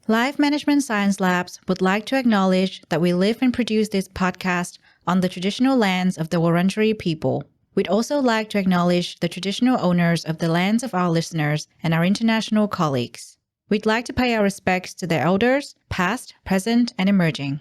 Life Management Science Labs would like to acknowledge that we live and produce this podcast on the traditional lands of the Wurundjeri people. We'd also like to acknowledge the traditional owners of the lands of our listeners and our international colleagues. We'd like to pay our respects to their elders, past, present, and emerging.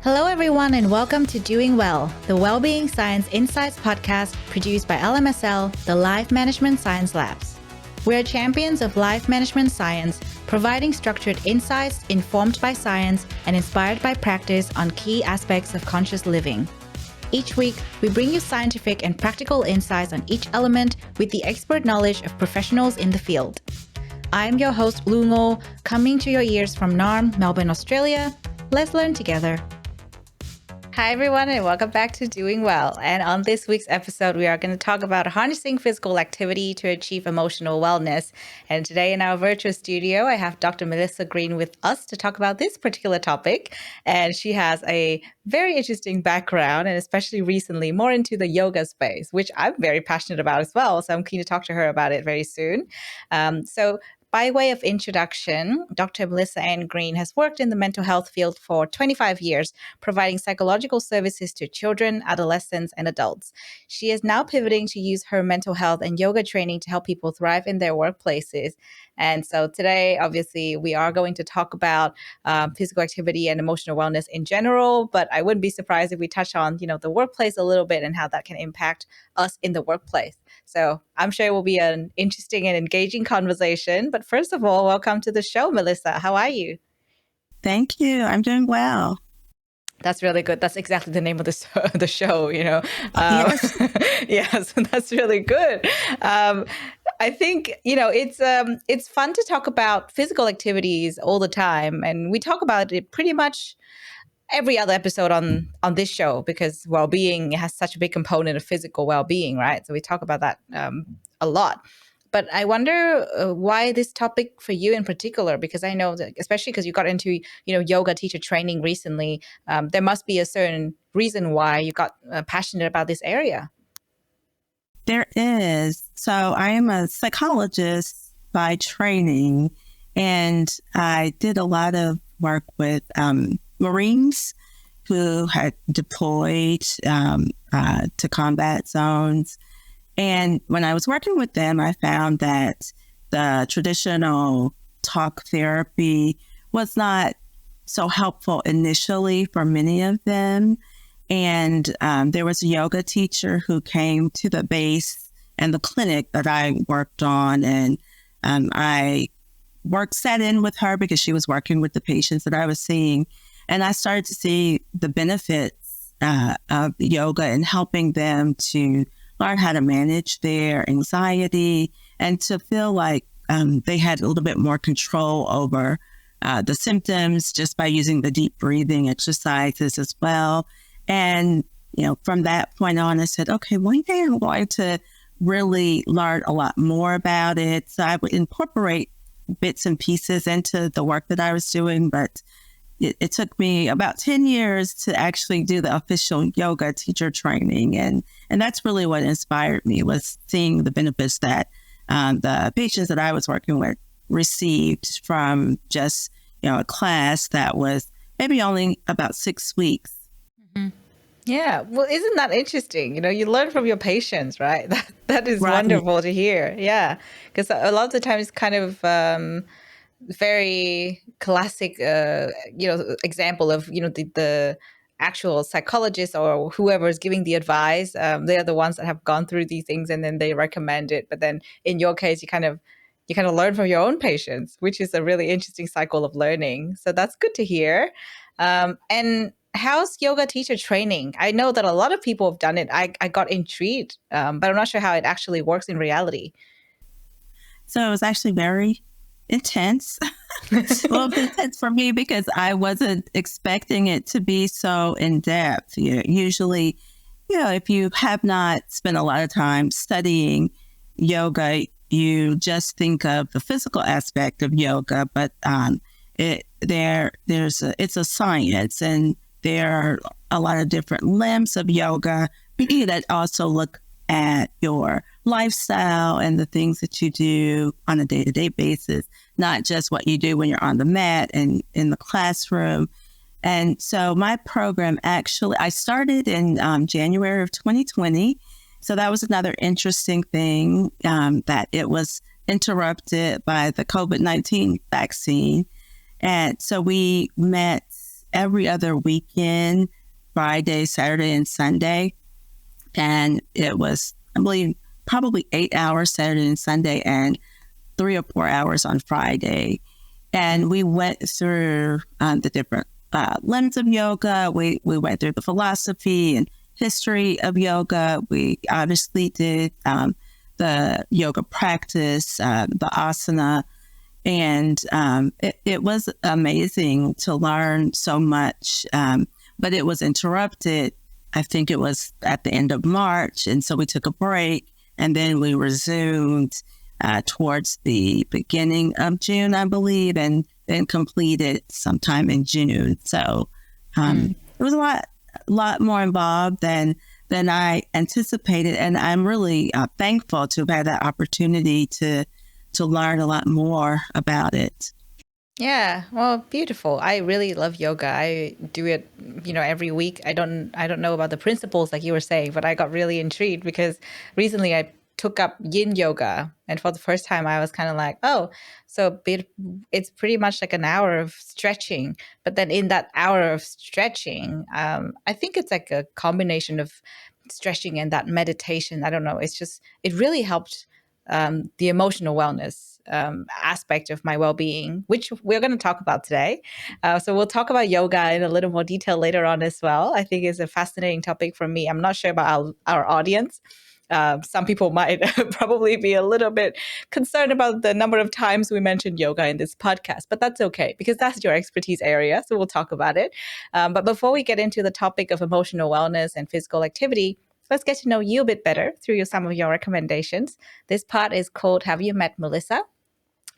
Hello, everyone, and welcome to Doing Well, the Wellbeing Science Insights podcast produced by LMSL, the Life Management Science Labs. We're champions of life management science, providing structured insights informed by science and inspired by practice on key aspects of conscious living. Each week, we bring you scientific and practical insights on each element with the expert knowledge of professionals in the field. I'm your host, Lu Ngo, coming to your ears from Naarm, Melbourne, Australia. Let's learn together. Hi, everyone, and welcome back to Doing Well. And on this week's episode, we are going to talk about harnessing physical activity to achieve emotional wellness. And today in our virtual studio, I have Dr. Melissa Green with us to talk about this particular topic. And she has a very interesting background, and especially recently, more into the yoga space, which I'm very passionate about as well. So I'm keen to talk to her about it very soon. By way of introduction, Dr. Melissa Ann Green has worked in the mental health field for 25 years, providing psychological services to children, adolescents, and adults. She is now pivoting to use her mental health and yoga training to help people thrive in their workplaces. And so today, obviously, we are going to talk about physical activity and emotional wellness in general, but I wouldn't be surprised if we touch on, the workplace a little bit and how that can impact us in the workplace. So I'm sure it will be an interesting and engaging conversation. But first of all, welcome to the show, Melissa. How are you? Thank you. I'm doing well. That's really good. That's exactly the name of the show, Yes. Yes, that's really good. I think, it's fun to talk about physical activities all the time. And we talk about it pretty much every other episode on this show because well-being has such a big component of physical well-being, right? So we talk about that a lot. But I wonder why this topic for you in particular, because I know that, especially because you got into, yoga teacher training recently, there must be a certain reason why you got passionate about this area. There is. So I am a psychologist by training, and I did a lot of work with Marines who had deployed to combat zones. And when I was working with them, I found that the traditional talk therapy was not so helpful initially for many of them. And there was a yoga teacher who came to the base and the clinic that I worked on. And I sat in with her because she was working with the patients that I was seeing. And I started to see the benefits of yoga and helping them to learn how to manage their anxiety and to feel like they had a little bit more control over the symptoms just by using the deep breathing exercises as well. And, from that point on, I said, okay, one day I'm going to really learn a lot more about it. So I would incorporate bits and pieces into the work that I was doing, but it took me about 10 years to actually do the official yoga teacher training. And that's really what inspired me, was seeing the benefits that the patients that I was working with received from just, a class that was maybe only about 6 weeks. Mm-hmm. Yeah. Well, isn't that interesting? You learn from your patients, right? That is Right. wonderful to hear. Yeah. Because a lot of the time it's kind of very classic, example of, the actual psychologist or whoever is giving the advice. They're the ones that have gone through these things and then they recommend it. But then in your case, you kind of learn from your own patients, which is a really interesting cycle of learning. So that's good to hear. And how's yoga teacher training? I know that a lot of people have done it. I got intrigued, but I'm not sure how it actually works in reality. So it was actually very intense. A little bit intense for me because I wasn't expecting it to be so in depth. Usually, if you have not spent a lot of time studying yoga, you just think of the physical aspect of yoga, but it's a science, and there are a lot of different limbs of yoga that also look at your lifestyle and the things that you do on a day-to-day basis, not just what you do when you're on the mat and in the classroom. And so my program actually, I started in January of 2020. So that was another interesting thing, that it was interrupted by the COVID-19 vaccine. And so we met every other weekend, Friday, Saturday, and Sunday. And it was, I believe, probably 8 hours Saturday and Sunday and 3 or 4 hours on Friday. And we went through the different limbs of yoga. We went through the philosophy and history of yoga. We obviously did the yoga practice, the asana. And it was amazing to learn so much, but it was interrupted. I think it was at the end of March. And so we took a break and then we resumed towards the beginning of June, I believe, and then completed sometime in June. So it was a lot more involved than I anticipated. And I'm really thankful to have had that opportunity to learn a lot more about it. Yeah, well, beautiful. I really love yoga. I do it, every week. I don't know about the principles like you were saying, but I got really intrigued because recently I took up yin yoga, and for the first time I was kind of like, oh, so it's pretty much like an hour of stretching. But then in that hour of stretching, I think it's like a combination of stretching and that meditation. I don't know. It really helped the emotional wellness aspect of my well-being, which we're going to talk about today. So we'll talk about yoga in a little more detail later on as well. I think it's a fascinating topic for me. I'm not sure about our audience. Some people might probably be a little bit concerned about the number of times we mentioned yoga in this podcast, but that's okay because that's your expertise area. So we'll talk about it. But before we get into the topic of emotional wellness and physical activity, let's get to know you a bit better through some of your recommendations. This part is called Have You Met Melissa?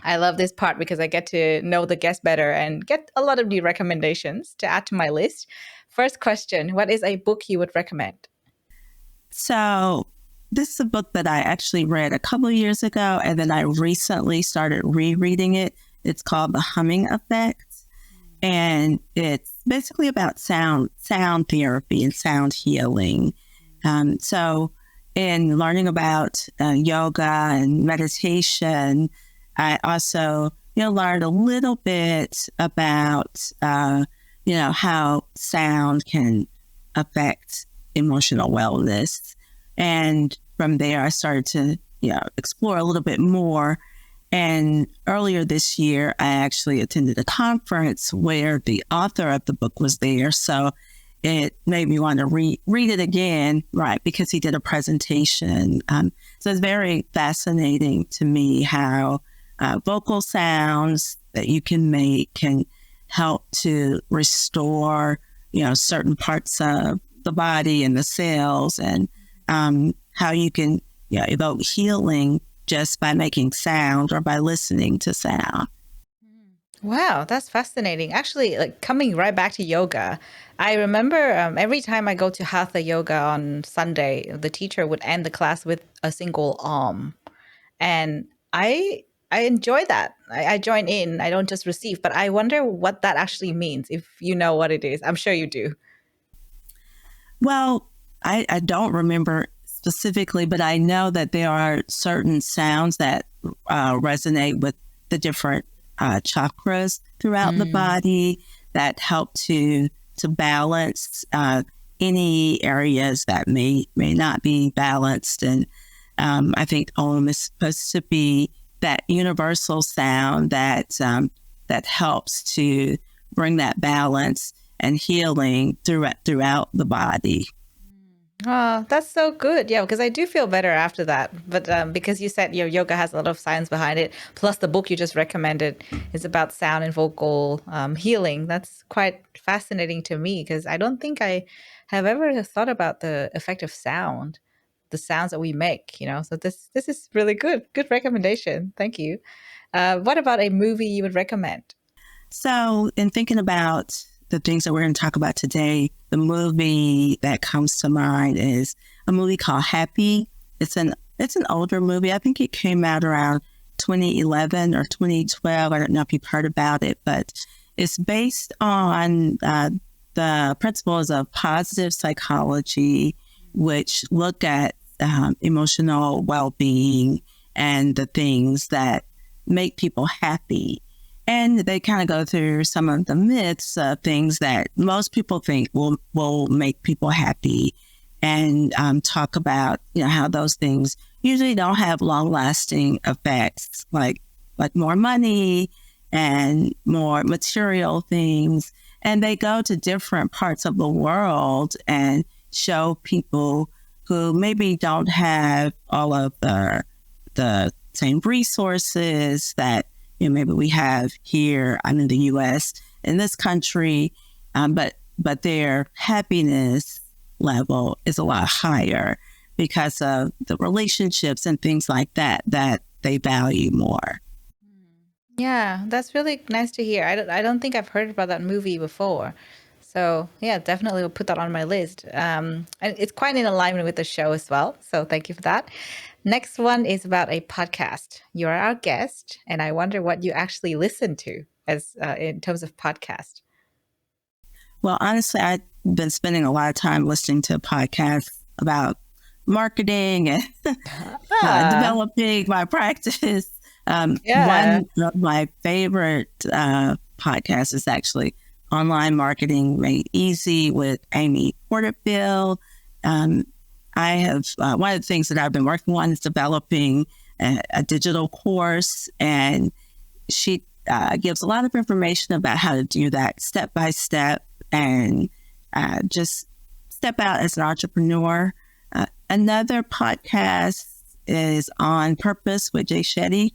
I love this part because I get to know the guest better and get a lot of new recommendations to add to my list. First question, what is a book you would recommend? So this is a book that I actually read a couple of years ago, and then I recently started rereading it. It's called The Humming Effect, and it's basically about sound therapy and sound healing. So in learning about yoga and meditation, I also, learned a little bit about, how sound can affect emotional wellness. And from there, I started to, explore a little bit more. And earlier this year, I actually attended a conference where the author of the book was there. So it made me want to read it again, right? Because he did a presentation. So it's very fascinating to me how vocal sounds that you can make can help to restore, certain parts of the body and the cells, and how you can evoke healing just by making sound or by listening to sound. Wow, that's fascinating. Actually, like coming right back to yoga, I remember every time I go to Hatha yoga on Sunday, the teacher would end the class with a single and I enjoy that. I join in. I don't just receive, but I wonder what that actually means. If you know what it is, I'm sure you do. Well, I don't remember specifically, but I know that there are certain sounds that resonate with the different chakras throughout the body that help to balance any areas that may not be balanced. And I think Om is supposed to be that universal sound that helps to bring that balance and healing throughout the body. Oh, that's so good. Yeah, because I do feel better after that. But because you said your yoga has a lot of science behind it, plus the book you just recommended is about sound and vocal healing. That's quite fascinating to me because I don't think I have ever thought about the effect of sound, the sounds that we make. So this is really good. Good recommendation. Thank you. What about a movie you would recommend? So in thinking about the things that we're going to talk about today, the movie that comes to mind is a movie called Happy. it's an older movie. I think it came out around 2011 or 2012. I don't know if you've heard about it, but it's based on the principles of positive psychology, which look at emotional well-being and the things that make people happy. And they kind of go through some of the myths of things that most people think will make people happy, and talk about how those things usually don't have long-lasting effects, like more money and more material things. And they go to different parts of the world and show people who maybe don't have all of the same resources that maybe we have here. I'm in the U.S. in this country, but their happiness level is a lot higher because of the relationships and things like that they value more. Yeah, that's really nice to hear. I don't think I've heard about that movie before. So yeah, definitely will put that on my list. And it's quite in alignment with the show as well. So thank you for that. Next one is about a podcast. You're our guest, and I wonder what you actually listen to as in terms of podcast. Well, honestly, I've been spending a lot of time listening to podcasts about marketing and developing my practice. Yeah. One of my favorite podcasts is actually Online Marketing Made Easy with Amy Porterfield. I have one of the things that I've been working on is developing a digital course, and she gives a lot of information about how to do that step by step and just step out as an entrepreneur. Another podcast is On Purpose with Jay Shetty.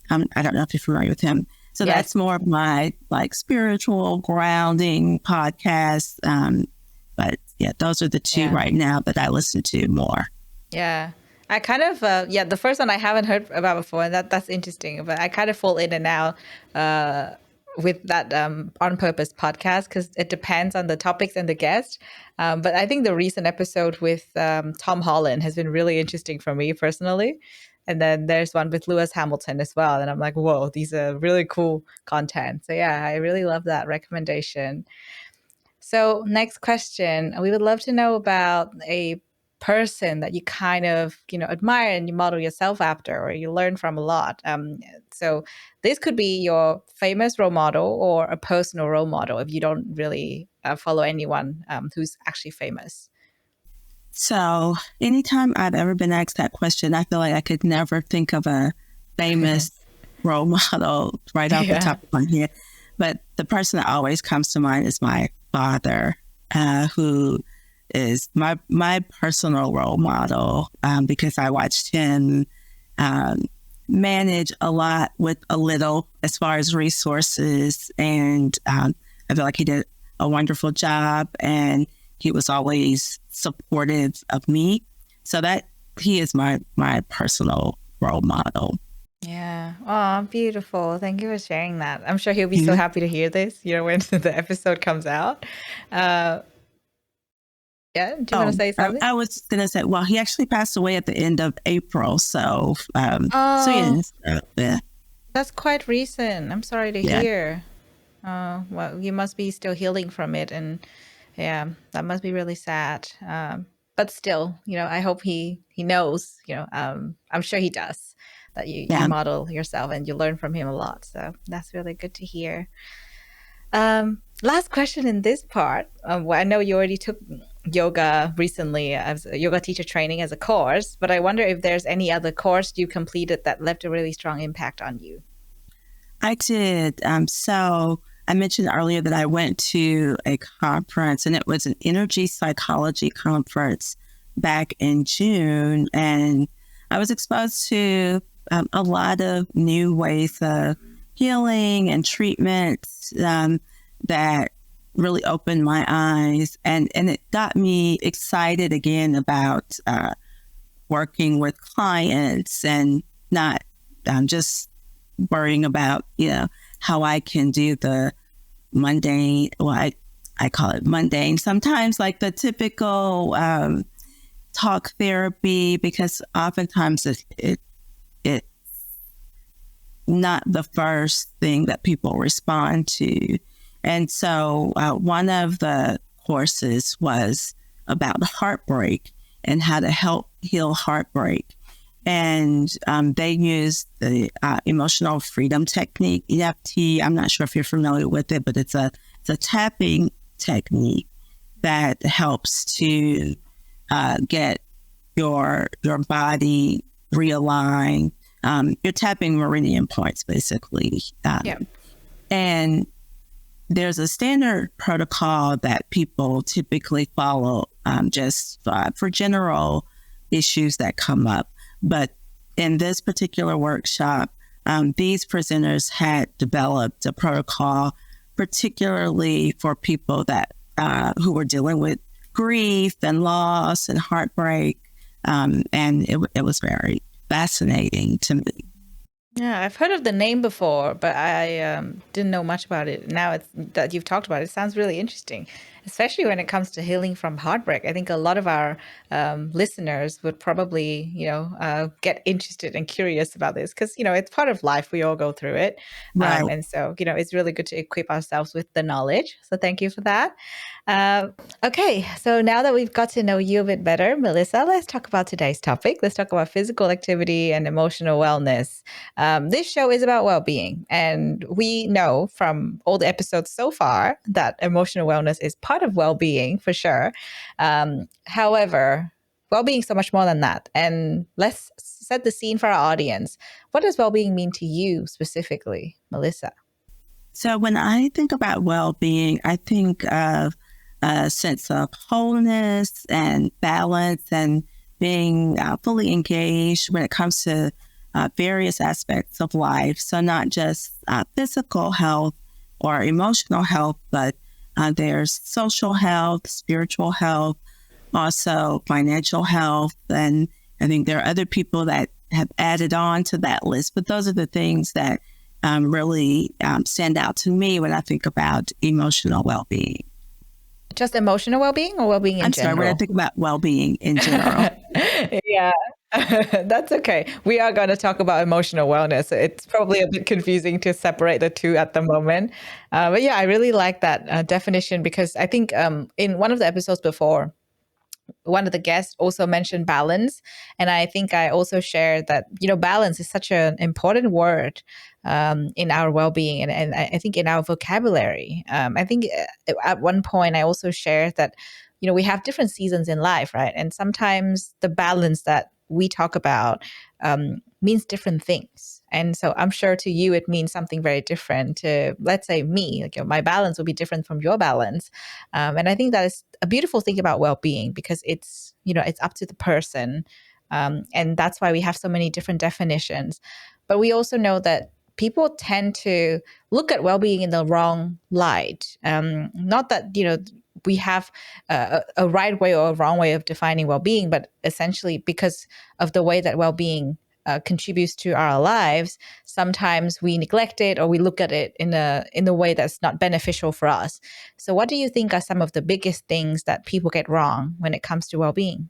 I don't know if you're familiar with him. So Yes. that's more of my spiritual grounding podcast. But yeah, those are the two right now that I listen to more. Yeah. I kind of, the first one I haven't heard about before, and that's interesting. But I kind of fall in and out with that On Purpose podcast because it depends on the topics and the guest. But I think the recent episode with Tom Holland has been really interesting for me personally. And then there's one with Lewis Hamilton as well. And I'm like, whoa, these are really cool content. So yeah, I really love that recommendation. So next question, we would love to know about a person that you kind of, admire and you model yourself after, or you learn from a lot. So this could be your famous role model or a personal role model if you don't really follow anyone who's actually famous. So anytime I've ever been asked that question, I feel like I could never think of a famous role model right off the top of my head. But the person that always comes to mind is my father, who is my personal role model because I watched him manage a lot with a little as far as resources. And I feel like he did a wonderful job, and he was always supportive of me. So that he is my personal role model. Yeah. Oh, beautiful. Thank you for sharing that. I'm sure he'll be so happy to hear this, when the episode comes out. Yeah. Do you want to say something? I was going to say, well, he actually passed away at the end of April. So, yeah. That's quite recent. I'm sorry to hear. Well, you must be still healing from it. And yeah, that must be really sad. But still, I hope he knows, I'm sure he does, that you model yourself and you learn from him a lot. So that's really good to hear. Last question in this part. Well, I know you already took yoga recently as a yoga teacher training as a course, but I wonder if there's any other course you completed that left a really strong impact on you. I did. So I mentioned earlier that I went to a conference, and it was an energy psychology conference back in June. And I was exposed to a lot of new ways of healing and treatments that really opened my eyes. And it got me excited again about working with clients and not just worrying about, how I can do the mundane, well, I call it mundane sometimes, like the typical talk therapy, because oftentimes it's not the first thing that people respond to. And so one of the courses was about heartbreak and how to help heal heartbreak. And they used the emotional freedom technique, EFT. I'm not sure if you're familiar with it, but it's a tapping technique that helps to get your body realigned. You're tapping meridian points, basically. Yeah. And there's a standard protocol that people typically follow just for general issues that come up. But in this particular workshop, these presenters had developed a protocol particularly for people that who were dealing with grief and loss and heartbreak. And it was very fascinating to me. Yeah, I've heard of the name before, but I didn't know much about it. Now it's that you've talked about it, it sounds really interesting, especially when it comes to healing from heartbreak. I think a lot of our listeners would probably, get interested and curious about this because, it's part of life. We all go through it. Right. And so, it's really good to equip ourselves with the knowledge. So thank you for that. Okay, so now that we've got to know you a bit better, Melissa, let's talk about today's topic. Let's talk about physical activity and emotional wellness. This show is about well-being, and we know from all the episodes so far that emotional wellness is part of well-being for sure. However, well-being is so much more than that. And let's set the scene for our audience. What does well-being mean to you specifically, Melissa? So when I think about well-being, I think of a sense of wholeness and balance and being fully engaged when it comes to various aspects of life. So not just physical health or emotional health, but there's social health, spiritual health, also financial health. And I think there are other people that have added on to that list, but those are the things that really stand out to me when I think about emotional well-being. Just emotional well-being or well-being in general? I'm sorry, when I think about well-being in general. Yeah, that's okay. We are going to talk about emotional wellness. It's probably a bit confusing to separate the two at the moment. But yeah, I really like that definition because I think in one of the episodes before, one of the guests also mentioned balance. And I think I also shared that, balance is such an important word in our well-being and I think in our vocabulary. I think at one point I also shared that, we have different seasons in life, right? And sometimes the balance that we talk about means different things. And so I'm sure to you, it means something very different to, let's say, me. Like, my balance will be different from your balance. And I think that is a beautiful thing about well-being because it's, it's up to the person. And that's why we have so many different definitions. But we also know that people tend to look at well-being in the wrong light. Not that, we have a right way or a wrong way of defining well-being, but essentially because of the way that well-being contributes to our lives, sometimes we neglect it or we look at it in a way that's not beneficial for us. So what do you think are some of the biggest things that people get wrong when it comes to well-being?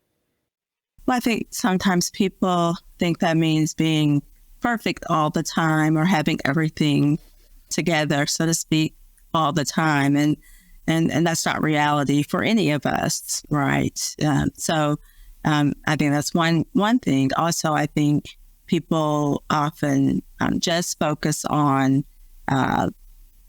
Well, I think sometimes people think that means being perfect all the time or having everything together, so to speak, all the time. And that's not reality for any of us, right? So I think that's one thing. Also, I think people often just focus on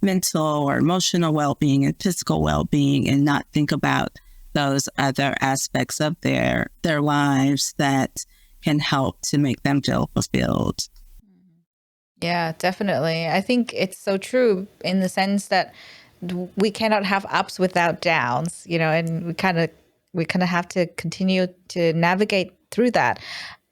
mental or emotional well-being and physical well-being and not think about those other aspects of their lives that can help to make them feel fulfilled. Yeah, definitely. I think it's so true in the sense that we cannot have ups without downs, and we kind of have to continue to navigate through that.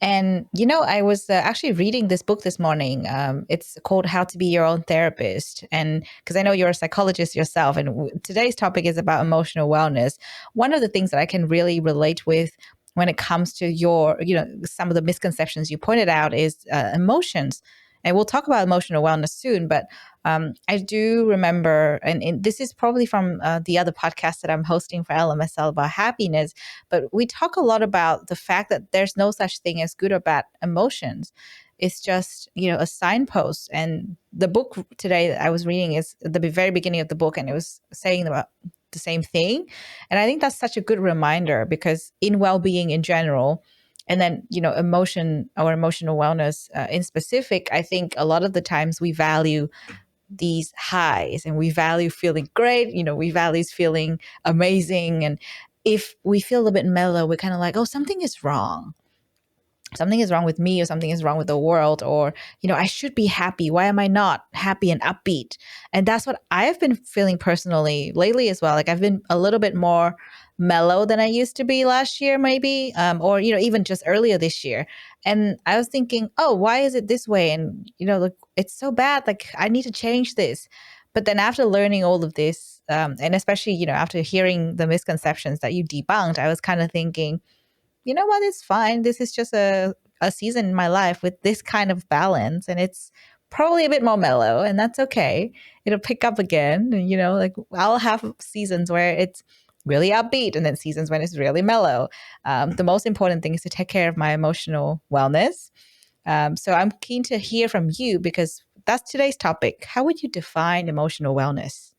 And, I was actually reading this book this morning. It's called How to Be Your Own Therapist. And because I know you're a psychologist yourself, and today's topic is about emotional wellness. One of the things that I can really relate with when it comes to your, some of the misconceptions you pointed out is emotions. And we'll talk about emotional wellness soon, but I do remember, and this is probably from the other podcast that I'm hosting for LMSL about happiness, but we talk a lot about the fact that there's no such thing as good or bad emotions. It's just, a signpost. And the book today that I was reading is the very beginning of the book, and it was saying about the same thing. And I think that's such a good reminder, because in well-being in general, and then, emotion or emotional wellness in specific, I think a lot of the times we value these highs and we value feeling great, we value feeling amazing. And if we feel a bit mellow, we're kind of like, oh, something is wrong with me, or something is wrong with the world, or I should be happy, why am I not happy and upbeat? And that's what I've been feeling personally lately as well. Like, I've been a little bit more mellow than I used to be last year, maybe, or even just earlier this year. And I was thinking, oh, why is it this way? And like, it's so bad, like I need to change this. But then after learning all of this, and especially after hearing the misconceptions that you debunked, I was kind of thinking, you know what, it's fine. This is just a season in my life with this kind of balance. And it's probably a bit more mellow, and that's okay. It'll pick up again. And, like, I'll have seasons where it's really upbeat and then seasons when it's really mellow. The most important thing is to take care of my emotional wellness. So I'm keen to hear from you, because that's today's topic. How would you define emotional wellness?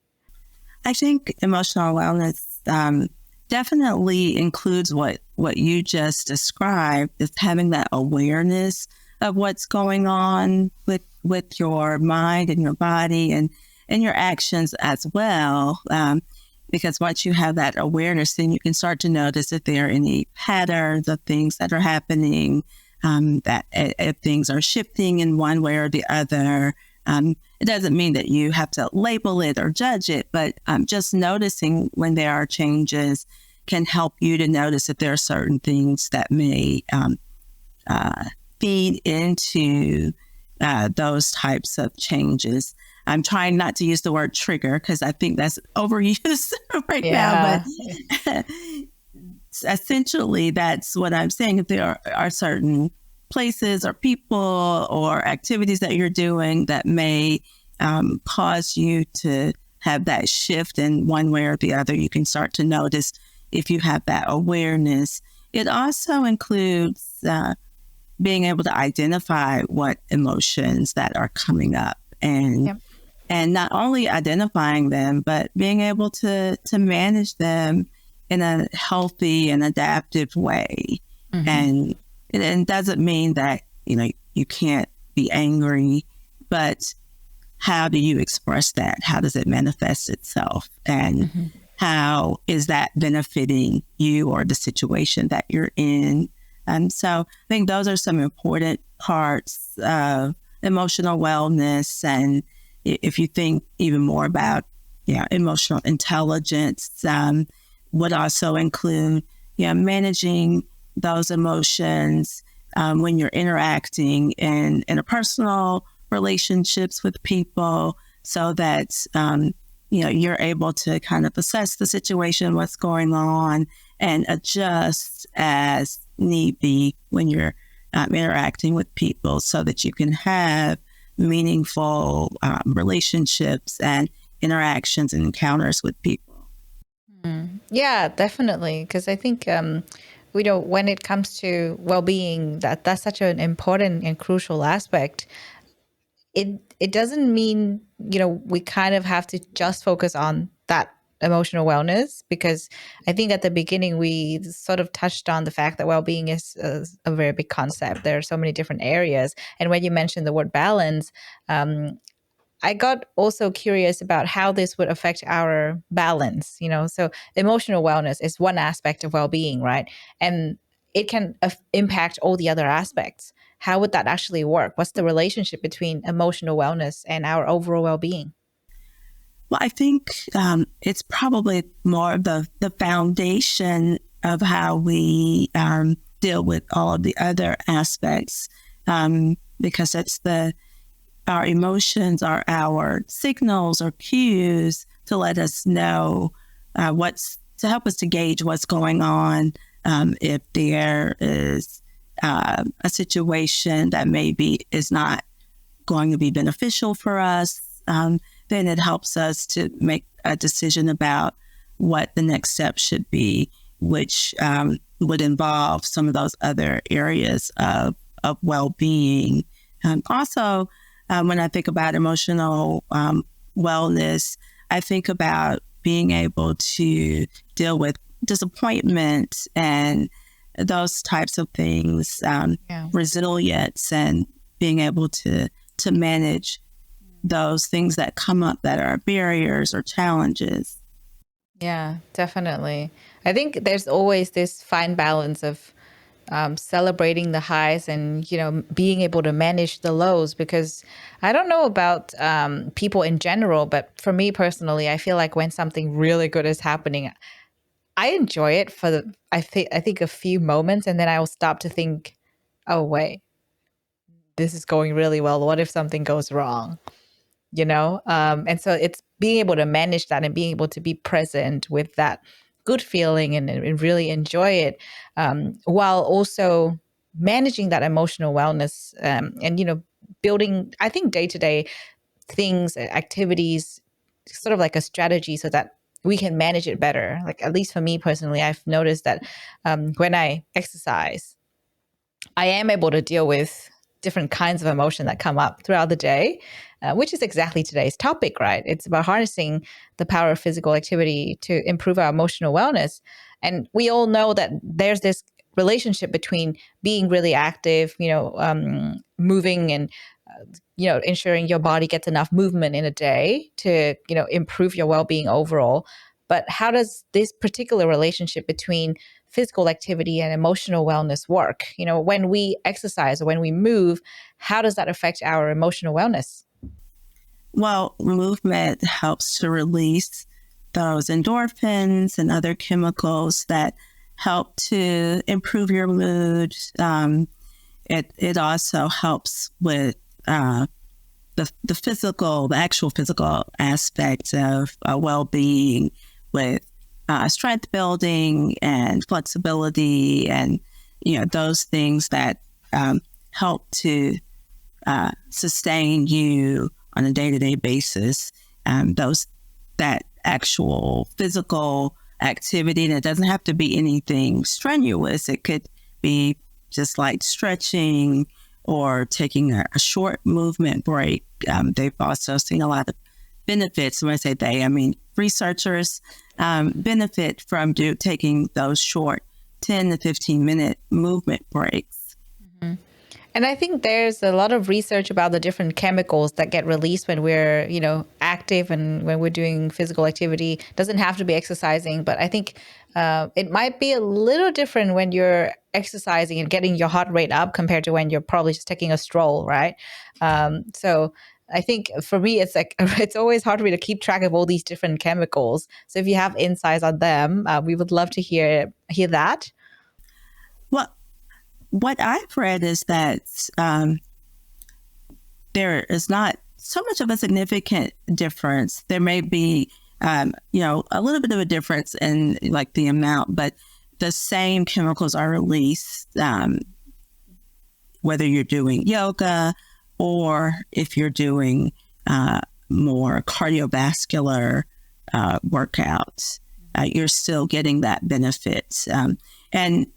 I think emotional wellness definitely includes what you just described, is having that awareness of what's going on with your mind and your body and your actions as well. Because once you have that awareness, then you can start to notice if there are any patterns of things that are happening, that if things are shifting in one way or the other. It doesn't mean that you have to label it or judge it, but just noticing when there are changes can help you to notice if there are certain things that may feed into those types of changes. I'm trying not to use the word trigger, because I think that's overused right now, but essentially that's what I'm saying. If there are certain places or people or activities that you're doing that may cause you to have that shift in one way or the other, you can start to notice if you have that awareness. It also includes being able to identify what emotions that are coming up, and not only identifying them, but being able to manage them in a healthy and adaptive way. Mm-hmm. And it doesn't mean that, you can't be angry, but how do you express that? How does it manifest itself? And how is that benefiting you or the situation that you're in? And so I think those are some important parts of emotional wellness. And if you think even more about, emotional intelligence, would also include, managing those emotions when you're interacting in interpersonal relationships with people, so that you're able to kind of assess the situation, what's going on, and adjust as need be when you're interacting with people, so that you can have meaningful relationships and interactions and encounters with people. Yeah, definitely. Because I think when it comes to well-being, that's such an important and crucial aspect. It doesn't mean we kind of have to just focus on that emotional wellness, because I think at the beginning we sort of touched on the fact that well-being is a very big concept. There are so many different areas, and when you mentioned the word balance, I got also curious about how this would affect our balance. So emotional wellness is one aspect of well-being, right? And it can impact all the other aspects. How would that actually work? What's the relationship between emotional wellness and our overall well-being? Well, I think it's probably more of the foundation of how we deal with all of the other aspects, because it's our emotions are our signals or cues to let us know to help us to gauge what's going on. If there is a situation that maybe is not going to be beneficial for us, then it helps us to make a decision about what the next step should be, which would involve some of those other areas of well-being. Also, when I think about emotional wellness, I think about being able to deal with disappointment and those types of things, resilience, and being able to manage those things that come up that are barriers or challenges. Yeah, definitely. I think there's always this fine balance of celebrating the highs and, being able to manage the lows, because I don't know about people in general, but for me personally, I feel like when something really good is happening, I enjoy it for I think a few moments, and then I will stop to think, oh wait, this is going really well. What if something goes wrong? And so it's being able to manage that and being able to be present with that good feeling and really enjoy it, while also managing that emotional wellness, and building, I think, day-to-day things, activities, sort of like a strategy so that we can manage it better. Like, at least for me personally, I've noticed that when I exercise, I am able to deal with different kinds of emotion that come up throughout the day, which is exactly today's topic, right? It's about harnessing the power of physical activity to improve our emotional wellness. And we all know that there's this relationship between being really active, moving, and ensuring your body gets enough movement in a day to, improve your well-being overall. But how does this particular relationship between physical activity and emotional wellness work? When we exercise or when we move, how does that affect our emotional wellness? Well, movement helps to release those endorphins and other chemicals that help to improve your mood. It also helps with the actual physical aspects of well-being, with strength building and flexibility, and those things that help to sustain you on a day-to-day basis. Those that actual physical activity, and it doesn't have to be anything strenuous. It could be just like stretching or taking a short movement break. They've also seen a lot of benefits. When I say they, I mean researchers benefit from taking those short 10 to 15-minute movement breaks. Mm-hmm. And I think there's a lot of research about the different chemicals that get released when we're, active and when we're doing physical activity. It doesn't have to be exercising, but I think it might be a little different when you're exercising and getting your heart rate up compared to when you're probably just taking a stroll, right? So I think for me, it's like it's always hard for me to keep track of all these different chemicals. So if you have insights on them, we would love to hear that. Well, what I've read is that there is not so much of a significant difference. There may be, a little bit of a difference in like the amount, but the same chemicals are released, whether you're doing yoga or if you're doing more cardiovascular workouts. You're still getting that benefit. And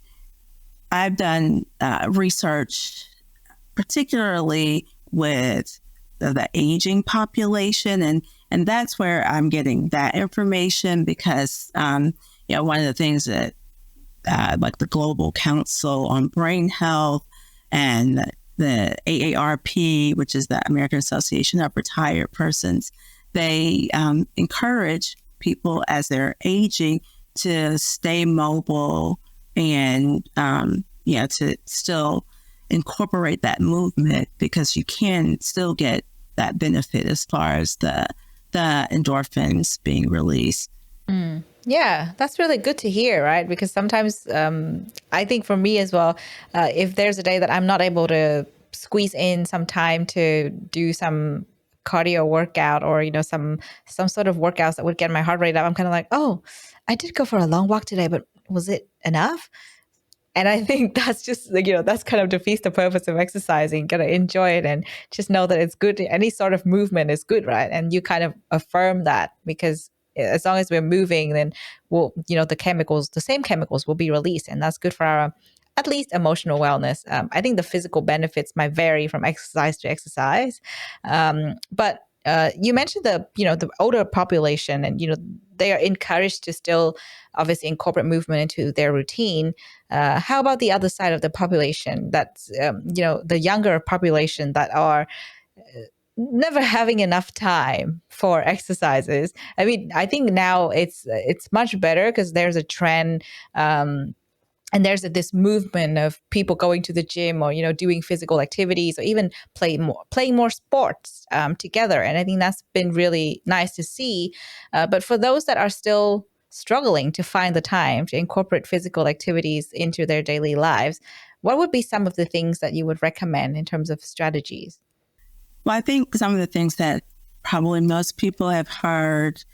I've done research, particularly with the aging population, and that's where I'm getting that information because, one of the things that like the Global Council on Brain Health and the AARP, which is the American Association of Retired Persons, they encourage people as they're aging to stay mobile and, to still incorporate that movement because you can still get that benefit as far as the endorphins being released. Yeah, that's really good to hear, right? Because sometimes I think for me as well, if there's a day that I'm not able to squeeze in some time to do some cardio workout or some sort of workouts that would get my heart rate up, I'm kind of like, oh, I did go for a long walk today, but was it enough? And I think that's just, that's kind of defeats the purpose of exercising. Gotta enjoy it and just know that it's good. Any sort of movement is good, right? And you kind of affirm that, because as long as we're moving, then the same chemicals will be released, and that's good for our at least emotional wellness. I think the physical benefits might vary from exercise to exercise, but you mentioned the older population, and they are encouraged to still obviously incorporate movement into their routine. How about the other side of the population? That's the younger population that are never having enough time for exercises. I mean, I think now it's much better because there's a trend. And there's this movement of people going to the gym, or doing physical activities, or even playing more sports together, and I think that's been really nice to see. But for those that are still struggling to find the time to incorporate physical activities into their daily lives, what would be some of the things that you would recommend in terms of strategies? Well, I think some of the things that probably most people have heard,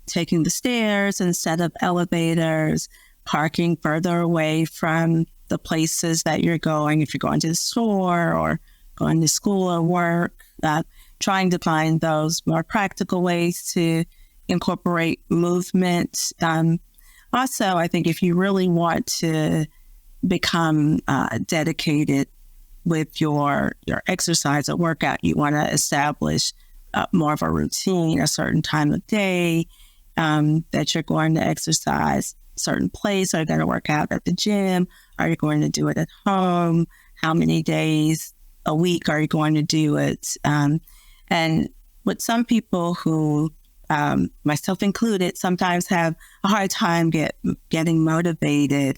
taking the stairs instead of elevators, parking further away from the places that you're going, if you're going to the store or going to school or work, trying to find those more practical ways to incorporate movement. Also, I think if you really want to become dedicated with your exercise or workout, you want to establish more of a routine, a certain time of day that you're going to exercise, certain place. Are you going to work out at the gym? Are you going to do it at home? How many days a week are you going to do it? And with some people who, myself included, sometimes have a hard time getting motivated,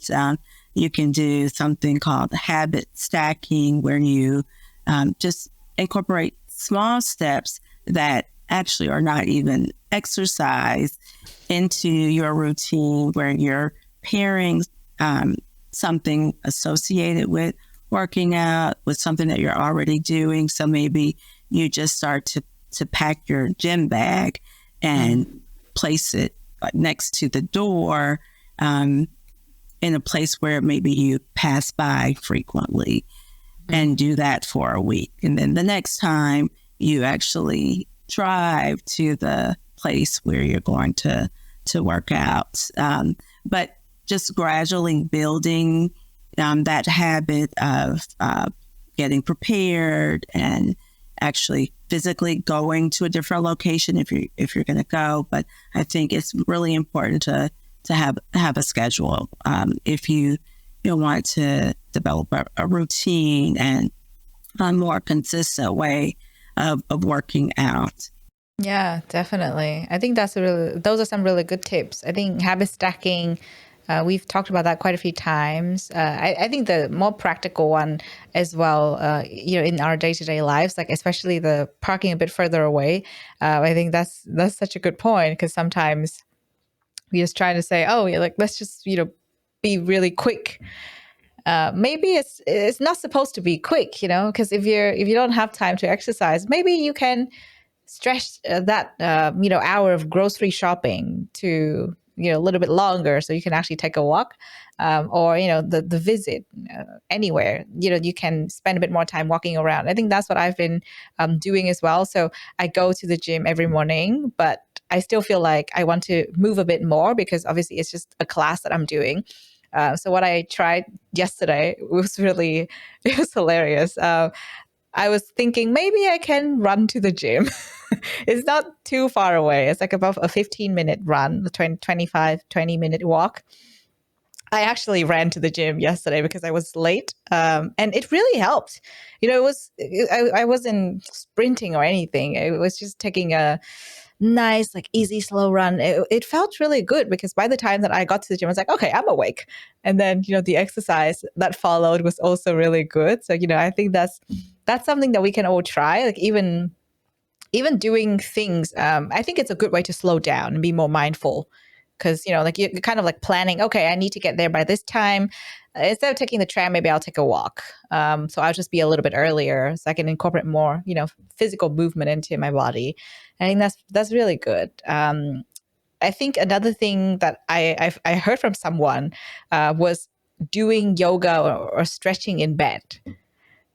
you can do something called habit stacking, where you just incorporate small steps that actually are not even exercise into your routine, where you're pairing something associated with working out with something that you're already doing. So maybe you just start to pack your gym bag and place it next to the door, in a place where maybe you pass by frequently, and do that for a week. And then the next time you actually drive to the place where you're going to work out. But just gradually building that habit of getting prepared and actually physically going to a different location if you're going to go. But I think it's really important to have a schedule if you want to develop a routine and a more consistent way of working out. Yeah, definitely. I think those are some really good tips. I think habit stacking, we've talked about that quite a few times. I think the more practical one as well, in our day-to-day lives, like especially the parking a bit further away. I think that's such a good point, because sometimes we just try to say, oh, yeah, like let's just be really quick. Maybe it's not supposed to be quick, because if you don't have time to exercise, maybe you can stretch that hour of grocery shopping to a little bit longer, so you can actually take a walk, or the visit anywhere. You can spend a bit more time walking around. I think that's what I've been doing as well. So I go to the gym every morning, but I still feel like I want to move a bit more, because obviously it's just a class that I'm doing. So what I tried yesterday was it was hilarious. I was thinking maybe I can run to the gym. It's not too far away. It's like about a 15-minute run, 20-minute walk. I actually ran to the gym yesterday because I was late, and it really helped. I wasn't sprinting or anything. It was just taking a nice, like easy, slow run. It felt really good, because by the time that I got to the gym, I was like, okay, I'm awake. And then, the exercise that followed was also really good. So, I think that's something that we can all try. Like even doing things, I think it's a good way to slow down and be more mindful. Because, like you're kind of like planning, okay, I need to get there by this time. Instead of taking the tram, maybe I'll take a walk. So I'll just be a little bit earlier, so I can incorporate more, physical movement into my body. I think that's really good. I think another thing that I heard from someone was doing yoga or stretching in bed.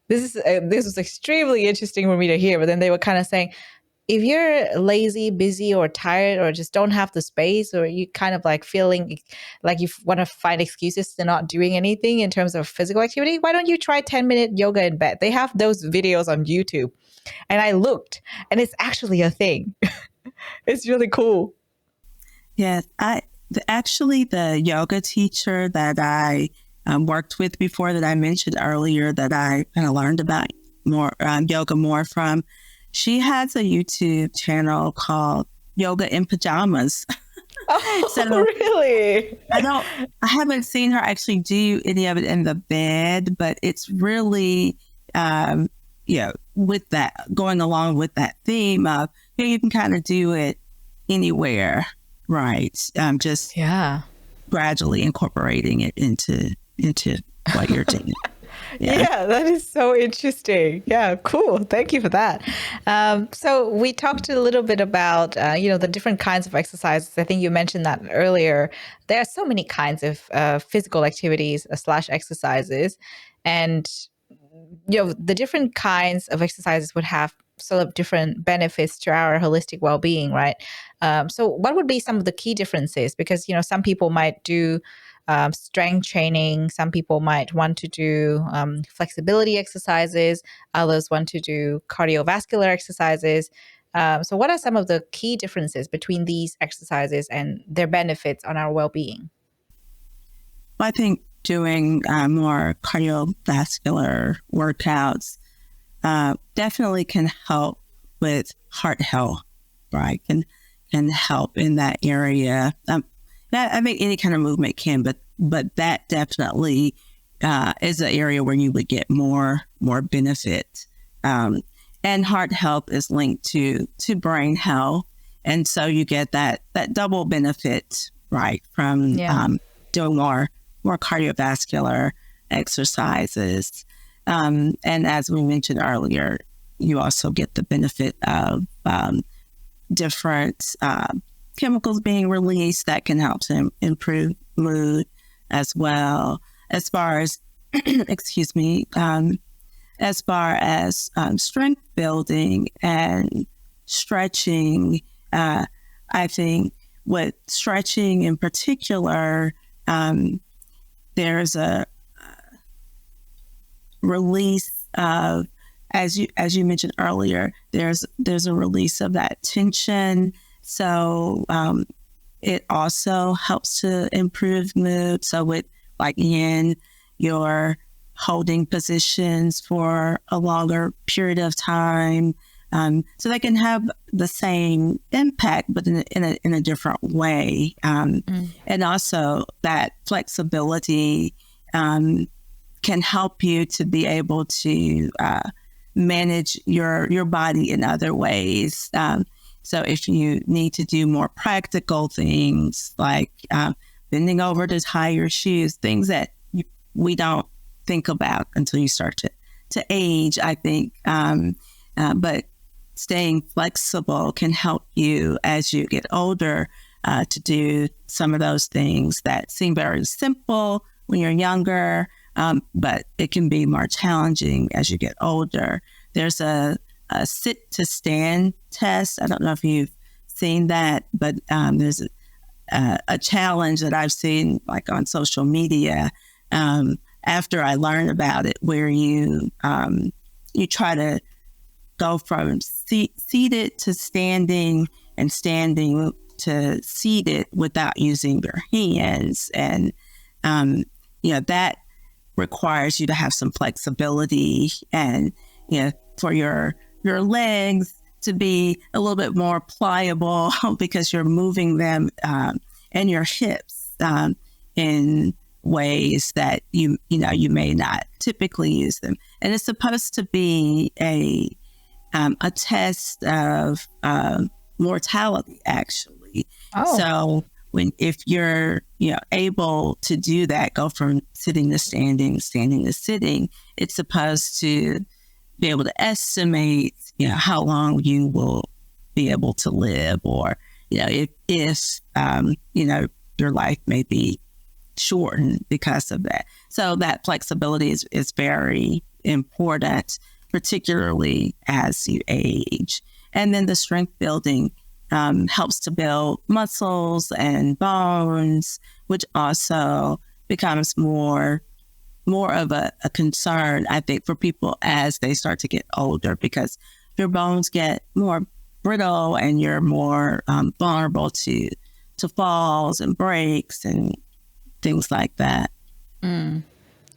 This was extremely interesting for me to hear. But then they were kind of saying, if you're lazy, busy, or tired, or just don't have the space, or you kind of like feeling like you want to find excuses to not doing anything in terms of physical activity, why don't you try 10-minute yoga in bed? They have those videos on YouTube. And I looked, and it's actually a thing. It's really cool. Yes, actually the yoga teacher that I worked with before, that I mentioned earlier, that I kind of learned about more yoga more from, she has a YouTube channel called Yoga in Pajamas. Oh, So really? I haven't seen her actually do any of it in the bed, but it's really, with that, going along with that theme of, you can kind of do it anywhere, right? Just gradually incorporating it into what you're doing. Yeah, that is so interesting. Yeah, cool. Thank you for that. So we talked a little bit about, the different kinds of exercises. I think you mentioned that earlier. There are so many kinds of physical activities / exercises. And, the different kinds of exercises would have sort of different benefits to our holistic well-being, right? So what would be some of the key differences? Because, some people might do strength training. Some people might want to do flexibility exercises. Others want to do cardiovascular exercises. So what are some of the key differences between these exercises and their benefits on our well-being? I think doing more cardiovascular workouts definitely can help with heart health, right? Can help in that area. I think any kind of movement can, but that definitely is an area where you would get more benefit. And heart health is linked to brain health, and so you get that double benefit, right, from doing more cardiovascular exercises. And as we mentioned earlier, you also get the benefit of different chemicals being released that can help to improve mood as well. As far as, excuse me, as far as strength building and stretching, I think with stretching in particular, there's a release of, as you mentioned earlier, there's a release of that tension. So it also helps to improve mood. So with in your holding positions for a longer period of time, so they can have the same impact, but in a different way. And also that flexibility can help you to be able to manage your body in other ways. So if you need to do more practical things like bending over to tie your shoes, things that we don't think about until you start to age, I think. But staying flexible can help you as you get older to do some of those things that seem very simple when you're younger, but it can be more challenging as you get older. There's a sit to stand test. I don't know if you've seen that, but there's a challenge that I've seen on social media after I learned about it, where you try to go from seated to standing and standing to seated without using your hands. And, that requires you to have some flexibility and, for your legs to be a little bit more pliable because you're moving them and your hips in ways that you may not typically use them. And it's supposed to be a test of mortality, actually. Oh. So if you're able to do that, go from sitting to standing, standing to sitting, it's supposed to be able to estimate how long you will be able to live, or if your life may be shortened because of that. So that flexibility is very important, particularly as you age. And then the strength building helps to build muscles and bones, which also becomes more of a concern, I think, for people as they start to get older, because your bones get more brittle and you're more vulnerable to falls and breaks and things like that.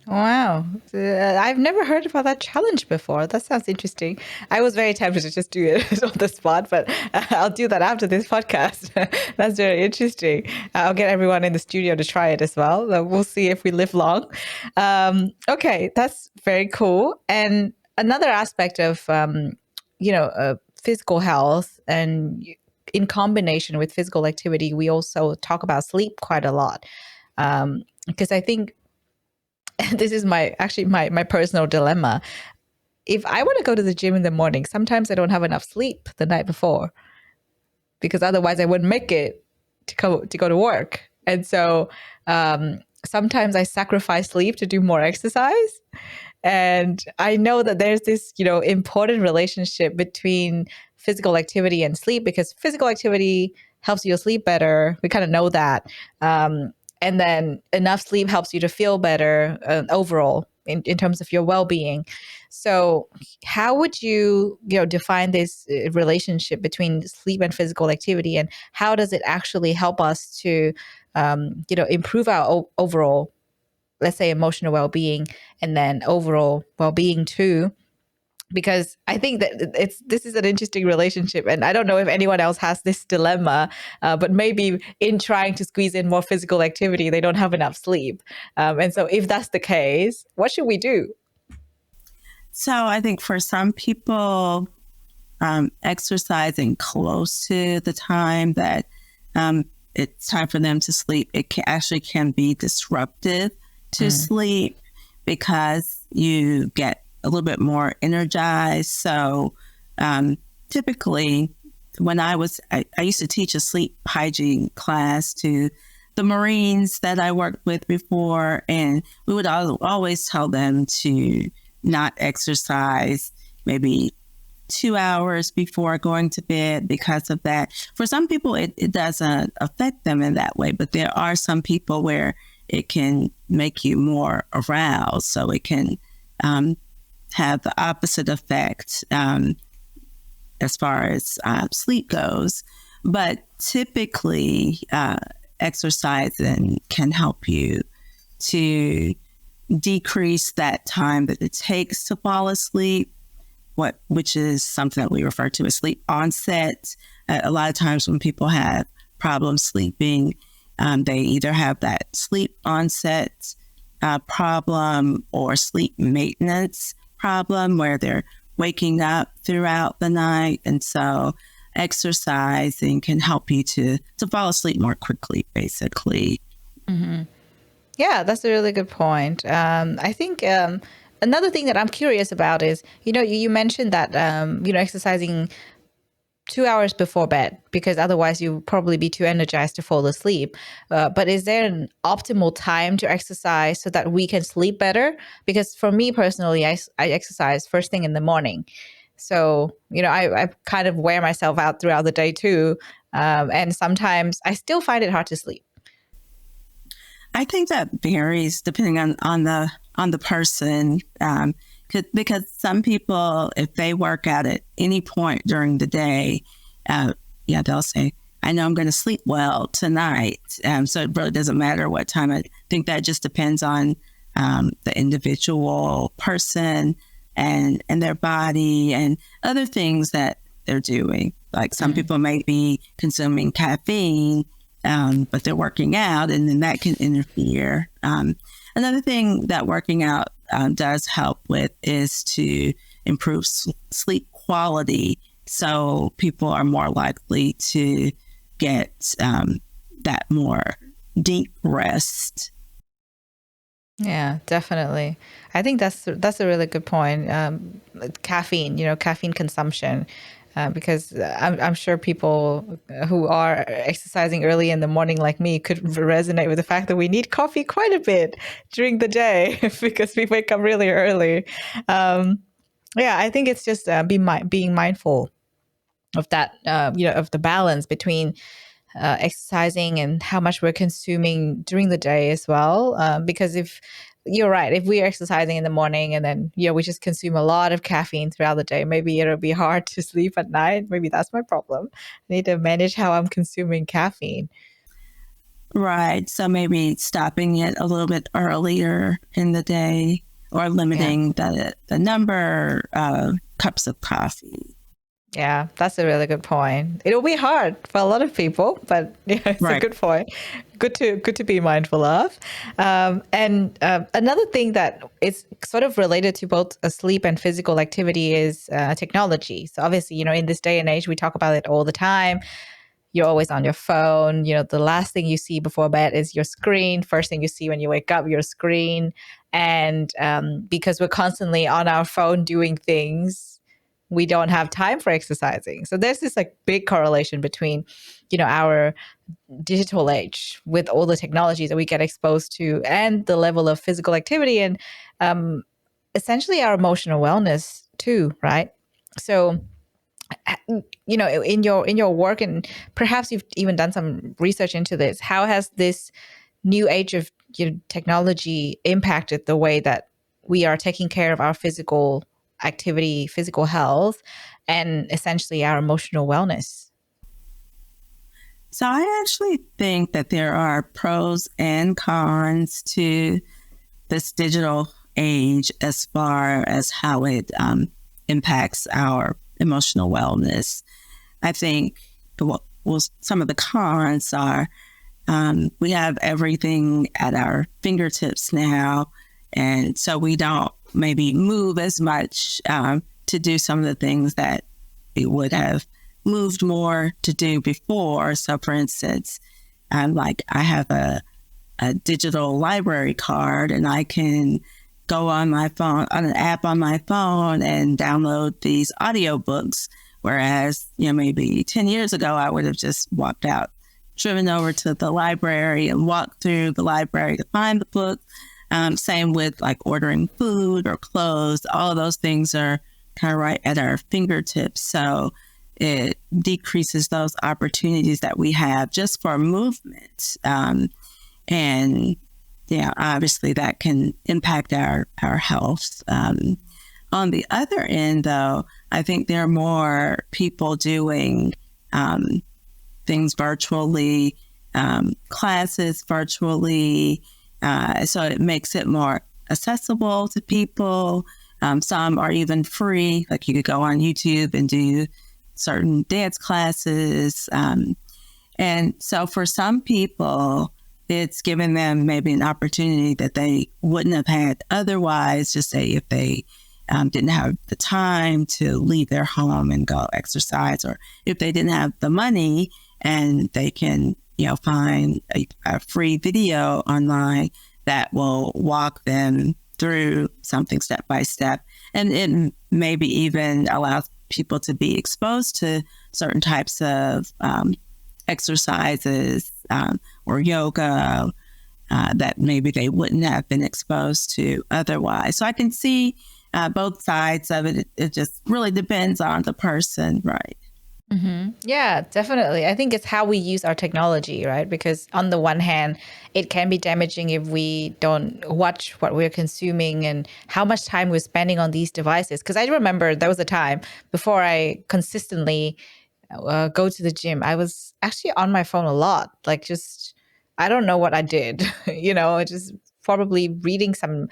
Wow. I've never heard about that challenge before. That sounds interesting. I was very tempted to just do it on the spot, but I'll do that after this podcast. That's very interesting. I'll get everyone in the studio to try it as well. We'll see if we live long. Okay, that's very cool. And another aspect of, physical health, and in combination with physical activity, we also talk about sleep quite a lot. Because I think this is my personal dilemma. If I want to go to the gym in the morning, sometimes I don't have enough sleep the night before, because otherwise I wouldn't make it to go to work. And so sometimes I sacrifice sleep to do more exercise. And I know that there's this, important relationship between physical activity and sleep, because physical activity helps you sleep better. We kind of know that. And then enough sleep helps you to feel better overall in terms of your well-being. So how would you, define this relationship between sleep and physical activity, and how does it actually help us to, improve our overall, let's say, emotional well-being, and then overall well-being too? Because I think that this is an interesting relationship, and I don't know if anyone else has this dilemma, but maybe in trying to squeeze in more physical activity, they don't have enough sleep. And so if that's the case, what should we do? So I think for some people, exercising close to the time that it's time for them to sleep, it actually can be disruptive to sleep, because you get a little bit more energized. So typically, when I used to teach a sleep hygiene class to the Marines that I worked with before, and we would always tell them to not exercise maybe 2 hours before going to bed because of that. For some people, it doesn't affect them in that way, but there are some people where it can make you more aroused. So it can have the opposite effect as far as sleep goes. But typically, exercising can help you to decrease that time that it takes to fall asleep, which is something that we refer to as sleep onset. A lot of times when people have problems sleeping, they either have that sleep onset problem or sleep maintenance problem, where they're waking up throughout the night. And so exercising can help you to fall asleep more quickly, basically. Mm-hmm. Yeah, that's a really good point. I think another thing that I'm curious about is, you mentioned that, exercising 2 hours before bed, because otherwise you'll probably be too energized to fall asleep. But is there an optimal time to exercise so that we can sleep better? Because for me personally, I exercise first thing in the morning. So, I kind of wear myself out throughout the day too. And sometimes I still find it hard to sleep. I think that varies depending on the person, because some people, if they work out at any point during the day, they'll say, "I know I'm going to sleep well tonight." So it really doesn't matter what time. I think that just depends on the individual person and their body and other things that they're doing. Like some people may be consuming caffeine, but they're working out, and then that can interfere. Another thing that working out does help with is to improve sleep quality. So people are more likely to get that more deep rest. Yeah, definitely. I think that's a really good point. Caffeine, caffeine consumption. because I'm sure people who are exercising early in the morning like me could resonate with the fact that we need coffee quite a bit during the day because we wake up really early. Um, yeah, I think it's just being mindful of that, of the balance between exercising and how much we're consuming during the day as well. Because if you're right, if we're exercising in the morning and then we just consume a lot of caffeine throughout the day, maybe it'll be hard to sleep at night. Maybe that's my problem. I need to manage how I'm consuming caffeine. Right. So maybe stopping it a little bit earlier in the day or limiting the number of cups of coffee. Yeah, that's a really good point. It'll be hard for a lot of people, but it's a good point. Good to be mindful of. And another thing that is sort of related to both sleep and physical activity is technology. So obviously, in this day and age, we talk about it all the time. You're always on your phone. The last thing you see before bed is your screen. First thing you see when you wake up, your screen. And because we're constantly on our phone doing things, we don't have time for exercising. So there's this big correlation between, our digital age with all the technologies that we get exposed to and the level of physical activity and essentially our emotional wellness too, right? So in your work, and perhaps you've even done some research into this, how has this new age of technology impacted the way that we are taking care of our physical activity, physical health, and essentially our emotional wellness? So I actually think that there are pros and cons to this digital age as far as how it impacts our emotional wellness. I think some of the cons are we have everything at our fingertips now. And so we don't maybe move as much to do some of the things that we would have moved more to do before. So for instance, I have a digital library card and I can go on my phone, on an app on my phone and download these audiobooks. Whereas, maybe 10 years ago, I would have just walked out, driven over to the library and walked through the library to find the book. Same with ordering food or clothes. All of those things are kind of right at our fingertips. So it decreases those opportunities that we have just for movement. And obviously that can impact our health. On the other end, though, I think there are more people doing things virtually, classes virtually. So it makes it more accessible to people. Some are even free, like you could go on YouTube and do certain dance classes. And so for some people, it's given them maybe an opportunity that they wouldn't have had otherwise, just say if they didn't have the time to leave their home and go exercise, or if they didn't have the money and they can, find a free video online that will walk them through something step by step. And it maybe even allows people to be exposed to certain types of exercises or yoga that maybe they wouldn't have been exposed to otherwise. So I can see both sides of it. It just really depends on the person, right? Mm-hmm. Yeah, definitely. I think it's how we use our technology, right? Because on the one hand, it can be damaging if we don't watch what we're consuming and how much time we're spending on these devices. Because I remember there was a time before I consistently go to the gym, I was actually on my phone a lot. I don't know what I did, just probably reading some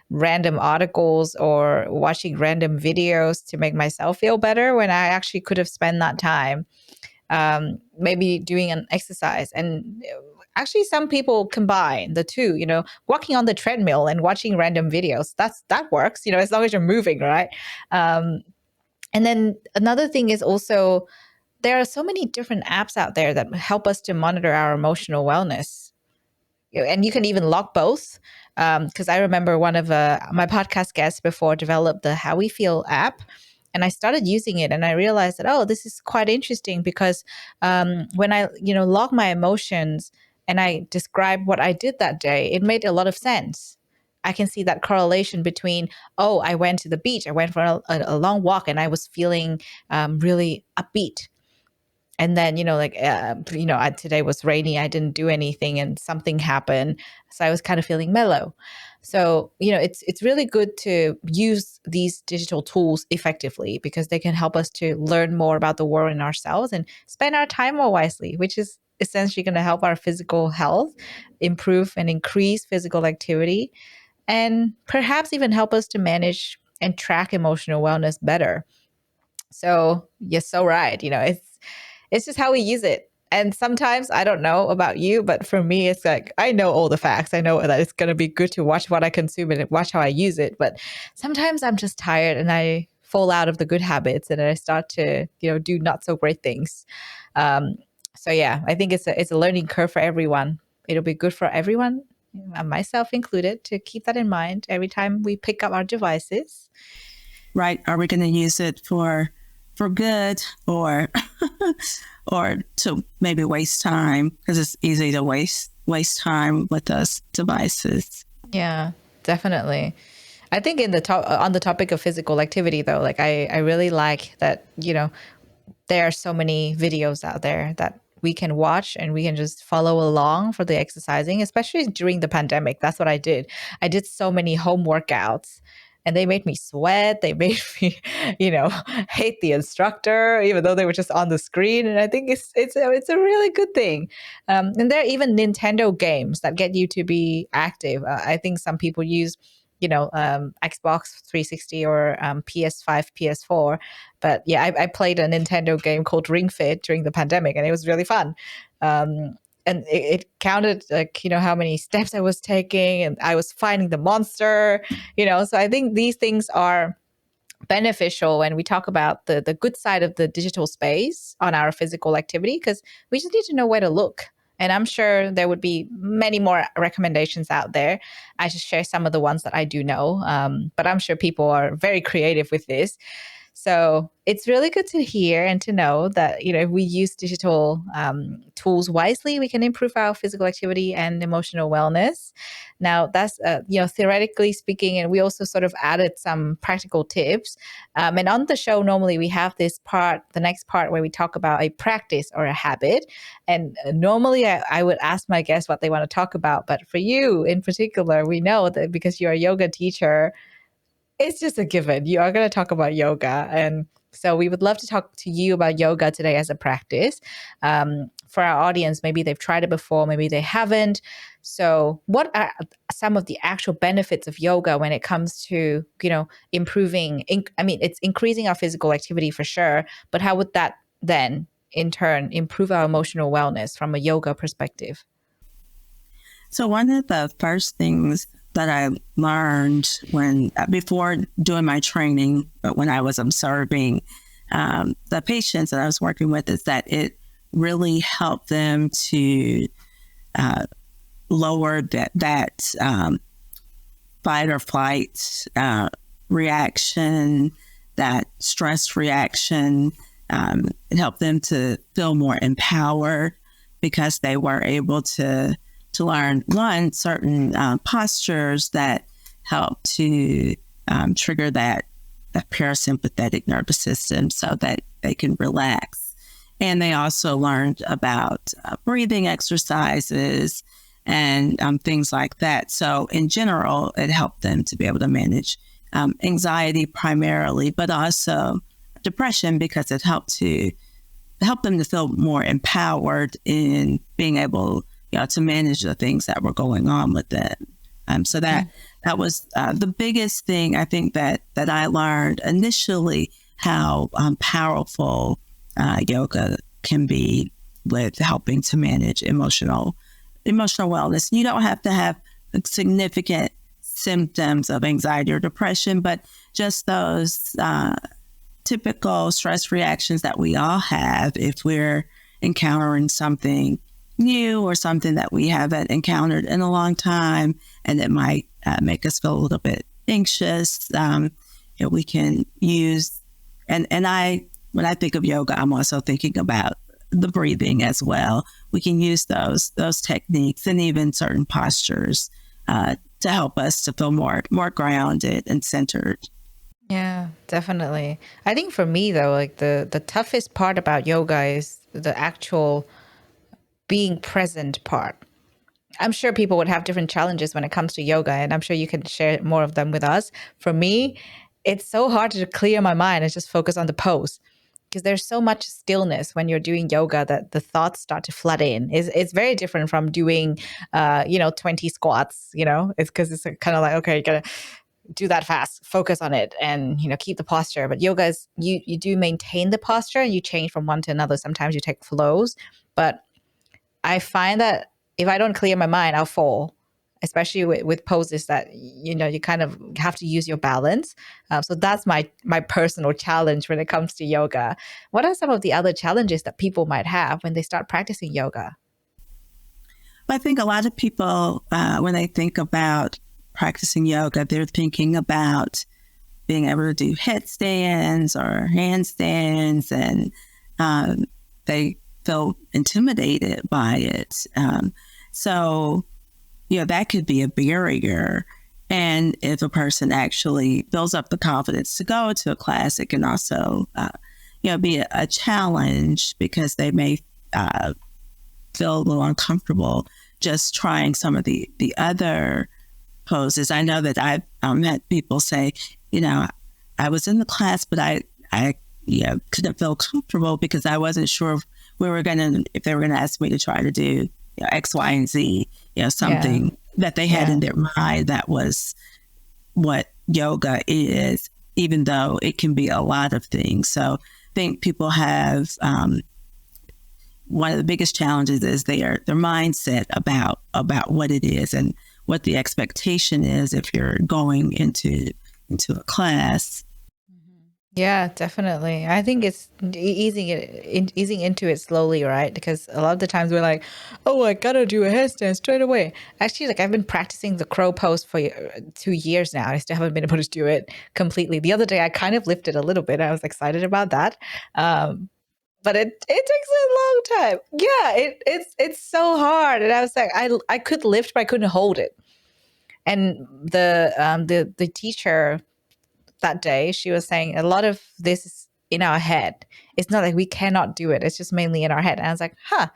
random articles or watching random videos to make myself feel better when I actually could have spent that time maybe doing an exercise. And actually some people combine the two, walking on the treadmill and watching random videos. That works, as long as you're moving, right? And then another thing is also there are so many different apps out there that help us to monitor our emotional wellness. And you can even lock both. Because I remember one of my podcast guests before developed the How We Feel app. And I started using it, and I realized that, oh, this is quite interesting, because when I, log my emotions and I describe what I did that day, it made a lot of sense. I can see that correlation between, oh, I went to the beach, I went for a long walk, and I was feeling really upbeat. And then, today was rainy, I didn't do anything, and something happened. So I was kind of feeling mellow. So, it's really good to use these digital tools effectively, because they can help us to learn more about the world and ourselves and spend our time more wisely, which is essentially going to help our physical health, improve and increase physical activity, and perhaps even help us to manage and track emotional wellness better. So you're so right. It's just how we use it. And sometimes, I don't know about you, but for me, it's like, I know all the facts. I know that it's going to be good to watch what I consume and watch how I use it. But sometimes I'm just tired and I fall out of the good habits, and I start to, do not so great things. Um, so yeah, I think it's a learning curve for everyone. It'll be good for everyone, myself included, to keep that in mind every time we pick up our devices. Right. Are we going to use it for good, or or to maybe waste time? Because it's easy to waste time with those devices. Yeah, definitely. I think on the topic of physical activity, though, like I really like that, there are so many videos out there that we can watch and we can just follow along for the exercising, especially during the pandemic. That's what I did. I did so many home workouts, and they made me sweat. They made me, hate the instructor, even though they were just on the screen. And I think it's a really good thing. And there are even Nintendo games that get you to be active. I think some people use, Xbox 360 or PS5, PS4. But yeah, I played a Nintendo game called Ring Fit during the pandemic, and it was really fun. And it counted, like, how many steps I was taking, and I was finding the monster, So I think these things are beneficial when we talk about the good side of the digital space on our physical activity, because we just need to know where to look. And I'm sure there would be many more recommendations out there. I just share some of the ones that I do know, but I'm sure people are very creative with this. So it's really good to hear and to know that, if we use digital tools wisely, we can improve our physical activity and emotional wellness. Now, that's, theoretically speaking, and we also sort of added some practical tips. And on the show, normally we have the next part where we talk about a practice or a habit. And normally I would ask my guests what they want to talk about. But for you in particular, we know that because you're a yoga teacher, it's just a given. You are going to talk about yoga. And so we would love to talk to you about yoga today as a practice. For our audience, maybe they've tried it before, maybe they haven't. So what are some of the actual benefits of yoga when it comes to, improving? It's increasing our physical activity for sure, but how would that then in turn improve our emotional wellness from a yoga perspective? So one of the first things that I learned before doing my training, but when I was observing the patients that I was working with, is that it really helped them to lower that fight or flight reaction, that stress reaction. It helped them to feel more empowered because they were able to learn certain postures that help to trigger that parasympathetic nervous system so that they can relax. And they also learned about breathing exercises and things like that. So in general, it helped them to be able to manage anxiety primarily, but also depression, because it helped them to feel more empowered in being able to manage the things that were going on with them. So that was the biggest thing, I think, that I learned initially, how powerful yoga can be with helping to manage emotional wellness. You don't have to have significant symptoms of anxiety or depression, but just those typical stress reactions that we all have if we're encountering something new or something that we haven't encountered in a long time, and it might make us feel a little bit anxious. We can use And when I think of yoga, I'm also thinking about the breathing as well. We can use those techniques and even certain postures to help us to feel more grounded and centered. Yeah, definitely. I think for me though, like the toughest part about yoga is the actual being present part. I'm sure people would have different challenges when it comes to yoga, and I'm sure you can share more of them with us. For me, it's so hard to clear my mind and just focus on the pose because there's so much stillness when you're doing yoga that the thoughts start to flood in. It's very different from doing, 20 squats. It's because it's kind of like, okay, you gotta do that fast, focus on it, and keep the posture. But yoga is you do maintain the posture and you change from one to another. Sometimes you take flows, but I find that if I don't clear my mind, I'll fall, especially with poses that you kind of have to use your balance. So that's my personal challenge when it comes to yoga. What are some of the other challenges that people might have when they start practicing yoga? I think a lot of people, when they think about practicing yoga, they're thinking about being able to do headstands or handstands, and they feel intimidated by it. So, that could be a barrier. And if a person actually builds up the confidence to go to a class, it can also, be a challenge because they may feel a little uncomfortable just trying some of the other poses. I know that I've had people say, I was in the class, but I couldn't feel comfortable because I wasn't sure if they were gonna ask me to try to do X, Y, and Z, something Yeah. that they had Yeah. in their mind that was what yoga is, even though it can be a lot of things. So I think people have one of the biggest challenges is their mindset about what it is and what the expectation is if you're going into a class. Yeah, definitely. I think it's easing into it slowly, right? Because a lot of the times we're like, "Oh, I gotta do a handstand straight away." Actually, like I've been practicing the crow pose for 2 years now. I still haven't been able to do it completely. The other day, I kind of lifted a little bit. I was excited about that, but it takes a long time. Yeah, it's so hard, and I was like, I could lift, but I couldn't hold it. And the teacher that day, she was saying a lot of this is in our head. It's not like we cannot do it. It's just mainly in our head. And I was like, huh,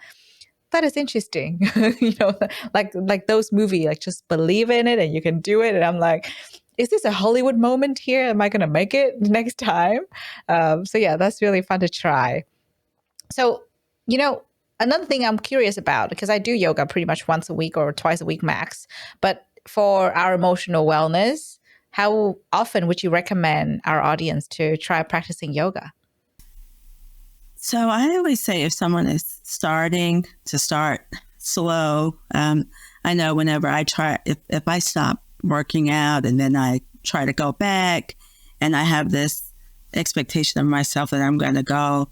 that is interesting. like those movie, like just believe in it and you can do it. And I'm like, is this a Hollywood moment here? Am I going to make it next time? So yeah, that's really fun to try. So, you know, another thing I'm curious about, because I do yoga pretty much once a week or twice a week max, but for our emotional wellness, how often would you recommend our audience to try practicing yoga? So I always say if someone is starting to start slow, I know whenever I try, if I stop working out and then I try to go back and I have this expectation of myself that I'm going to go,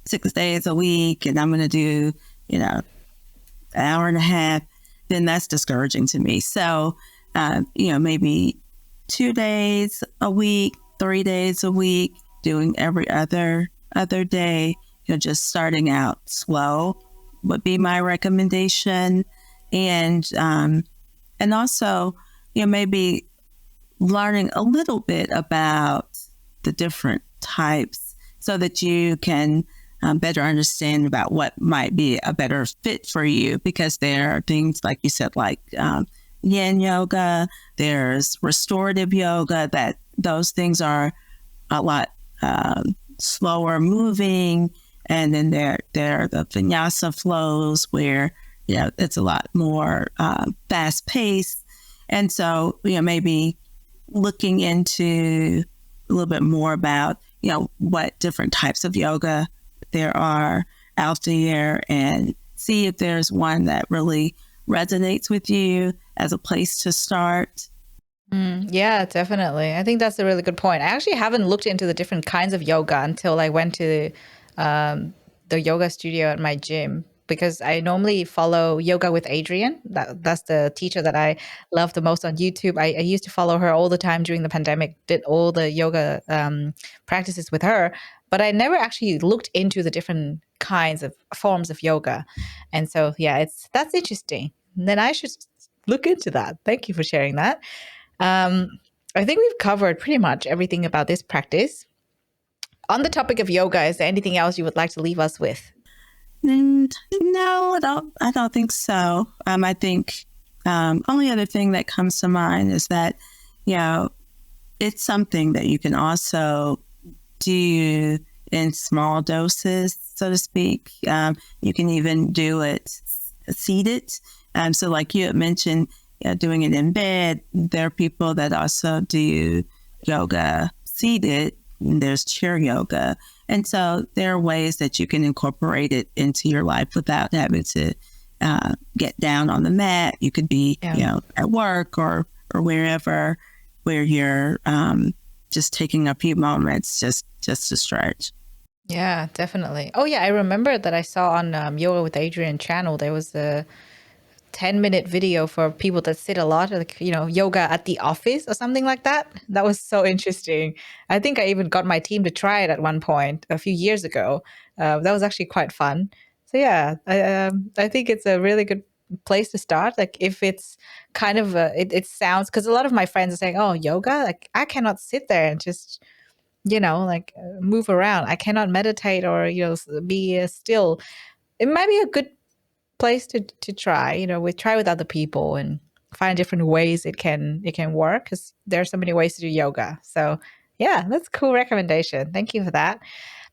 6 days a week and I'm going to do, an hour and a half, then that's discouraging to me. So, maybe 2 days a week, 3 days a week, doing every other day, just starting out slow would be my recommendation. And also, maybe learning a little bit about the different types so that you can better understand about what might be a better fit for you, because there are things like you said, like yin yoga, there's restorative yoga, that those things are a lot slower moving. And then there are the vinyasa flows where, it's a lot more fast paced. And so, maybe looking into a little bit more about, what different types of yoga there are out there and see if there's one that really resonates with you as a place to start. Yeah, definitely. I think that's a really good point. I actually haven't looked into the different kinds of yoga until I went to um, the yoga studio at my gym. because I normally follow Yoga with Adriene. That's the teacher that I love the most on YouTube. I used to follow her all the time during the pandemic, did all the yoga practices with her, but I never actually looked into the different kinds of forms of yoga. And so, yeah, that's interesting. Then I should look into that. Thank you for sharing that. I think we've covered pretty much everything about this practice. On the topic of yoga, is there anything else you would like to leave us with? No, I don't think so. I think only other thing that comes to mind is that, you know, it's something that you can also do in small doses, so to speak. You can even do it seated. So like you had mentioned, doing it in bed, there are people that also do yoga seated. There's chair yoga. And so there are ways that you can incorporate it into your life without having to get down on the mat. You could be, at work or wherever, where you're just taking a few moments just to stretch. Yeah, definitely. Oh, yeah. I remember that I saw on Yoga with Adriene channel, there was a 10-minute video for people that sit a lot, like, yoga at the office or something like that. That was so interesting. I think I even got my team to try it at one point a few years ago. That was actually quite fun. So yeah, I think it's a really good place to start. Like if it's kind of, it sounds, because a lot of my friends are saying, oh, yoga, like I cannot sit there and just, move around. I cannot meditate or, be still. It might be a good place to try, try with other people and find different ways it can work, because there are so many ways to do yoga. So yeah, that's a cool recommendation. Thank you for that.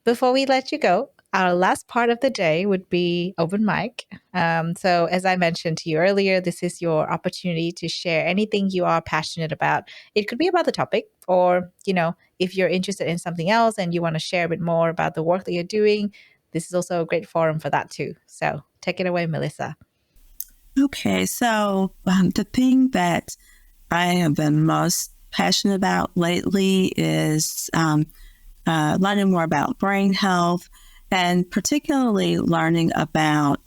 Before we let you go, our last part of the day would be open mic. So as I mentioned to you earlier, this is your opportunity to share anything you are passionate about. It could be about the topic, or if you're interested in something else and you want to share a bit more about the work that you're doing, this is also a great forum for that too. So take it away, Melissa. Okay, so the thing that I have been most passionate about lately is learning more about brain health, and particularly learning about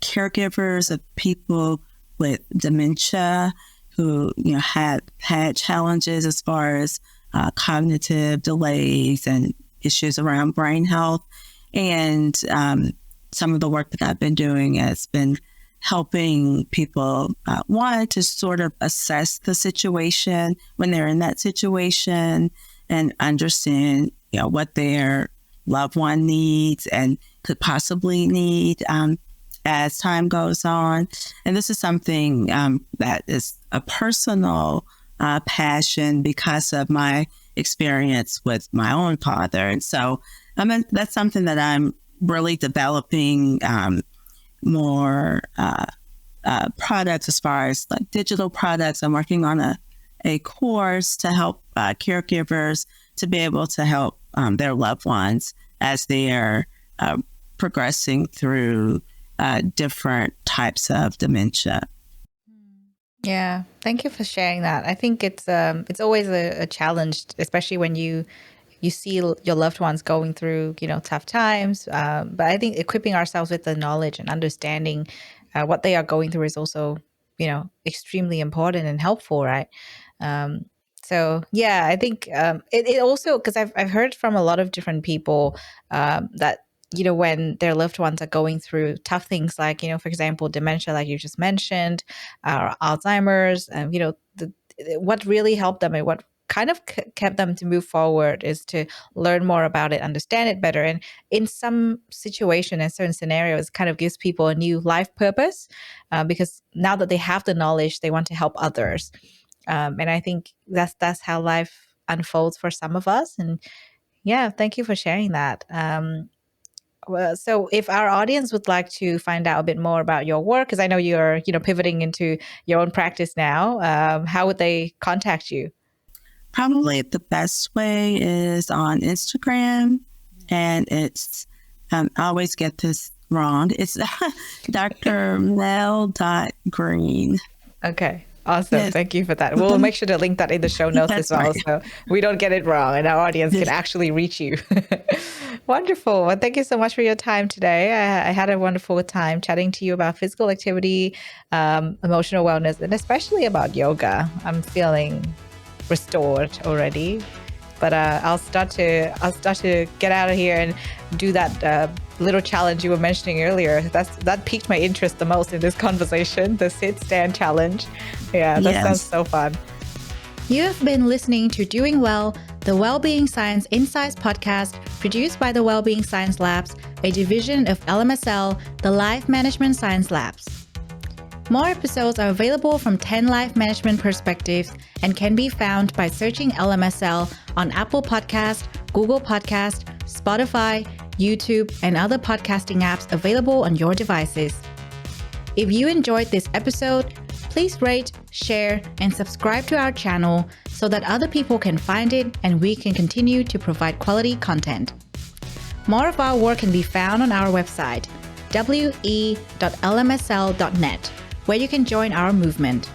caregivers of people with dementia who had challenges as far as cognitive delays and issues around brain health. And some of the work that I've been doing has been helping people, one, to sort of assess the situation when they're in that situation and understand, what their loved one needs and could possibly need as time goes on. And this is something that is a personal passion because of my experience with my own father. And so that's something that I'm really developing more products as far as like digital products. I'm working on a course to help caregivers to be able to help their loved ones as they are progressing through different types of dementia. Yeah, thank you for sharing that. I think it's always a challenge, especially when you see your loved ones going through tough times. But I think equipping ourselves with the knowledge and understanding what they are going through is also extremely important and helpful, right? So yeah, I think it also, because I've heard from a lot of different people that when their loved ones are going through tough things, like for example dementia, like you just mentioned, or Alzheimer's, what really helped them and what kind of kept them to move forward is to learn more about it, understand it better, and in some situation and certain scenarios kind of gives people a new life purpose, because now that they have the knowledge, they want to help others. And I think that's how life unfolds for some of us. And yeah, thank you for sharing that. Well, so if our audience would like to find out a bit more about your work, because I know you're pivoting into your own practice now, how would they contact you? Probably the best way is on Instagram, and it's I always get this wrong. It's drmel.green. Okay. Awesome. Yes. Thank you for that. We'll make sure to link that in the show notes as well, Right. so we don't get it wrong and our audience can actually reach you. Wonderful. Well, thank you so much for your time today. I had a wonderful time chatting to you about physical activity, emotional wellness, and especially about yoga. I'm feeling restored already. But I'll start to get out of here and do that little challenge you were mentioning earlier. That piqued my interest the most in this conversation, the sit stand challenge. Yeah, that sounds so fun. You have been listening to Doing Well, the Wellbeing Science Insights podcast produced by the Wellbeing Science Labs, a division of LMSL, the Life Management Science Labs. More episodes are available from 10 life management perspectives and can be found by searching LMSL on Apple Podcast, Google Podcast, Spotify, YouTube, and other podcasting apps available on your devices. If you enjoyed this episode, please rate, share, and subscribe to our channel so that other people can find it and we can continue to provide quality content. More of our work can be found on our website, we.lmsl.net, where you can join our movement.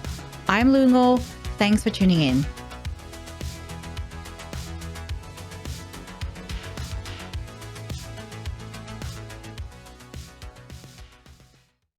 I'm Lu Ngo. Thanks for tuning in.